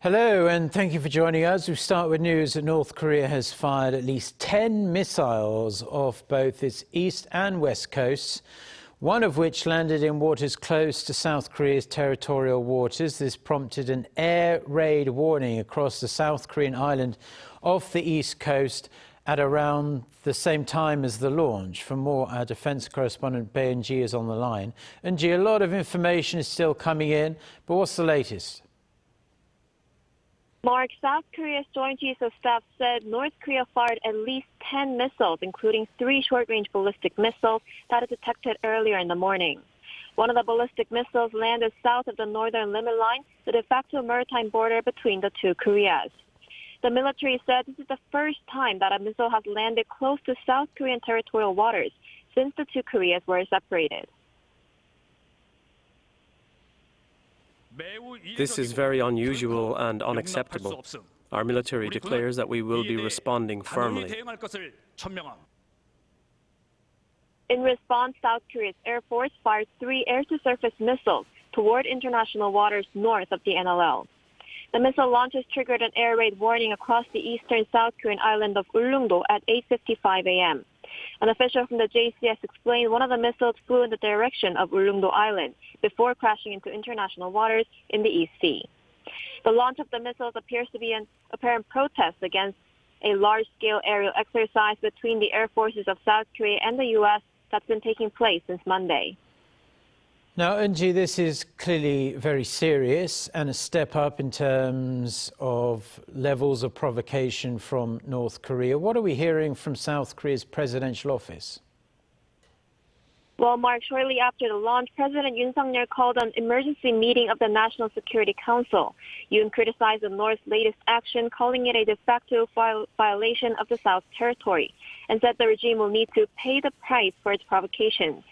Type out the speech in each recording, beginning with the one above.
Hello and thank you for joining us. We start with news that North Korea has fired at least 10 missiles off both its east and west coasts, one of which landed in waters close to South Korea's territorial waters. This prompted an air raid warning across the South Korean island off the east coast at around the same time as the launch. For more, our defense correspondent Bae Eun-ji is on the line. Eun-ji, a lot of information is still coming in, but what's the latest? Mark, South Korea's Joint Chiefs of Staff said North Korea fired at least 10 missiles, including 3 short-range ballistic missiles that it detected earlier in the morning. One of the ballistic missiles landed south of the northern limit line, the de facto maritime border between the two Koreas. The military said this is the first time that a missile has landed close to South Korean territorial waters since the two Koreas were separated. This is very unusual and unacceptable. Our military declares that we will be responding firmly. In response, South Korea's Air Force fired 3 air-to-surface missiles toward international waters north of the NLL. The missile launches triggered an air raid warning across the eastern South Korean island of Ulleungdo at 8:55 a.m. An official from the JCS explained one of the missiles flew in the direction of Ulleungdo Island before crashing into international waters in the East Sea. The launch of the missiles appears to be an apparent protest against a large-scale aerial exercise between the air forces of South Korea and the U.S. that's been taking place since Monday. Now, Eun-ji, this is clearly very serious and a step up in terms of levels of provocation from North Korea. What are we hearing from South Korea's presidential office? Well, Mark, shortly after the launch, President Yoon Suk-yeol called an emergency meeting of the National Security Council. Yoon criticized the North's latest action, calling it a de facto violation of the South's territory, and said the regime will need to pay the price for its provocations.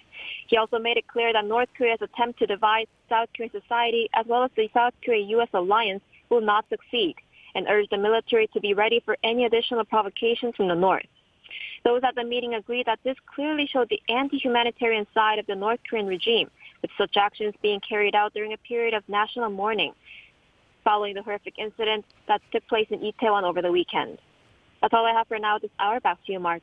He also made it clear that North Korea's attempt to divide South Korean society, as well as the South Korea-U.S. alliance, will not succeed, and urged the military to be ready for any additional provocations from the North. Those at the meeting agreed that this clearly showed the anti-humanitarian side of the North Korean regime, with such actions being carried out during a period of national mourning, following the horrific incident that took place in Itaewon over the weekend. That's all I have for now this hour. Back to you, Mark.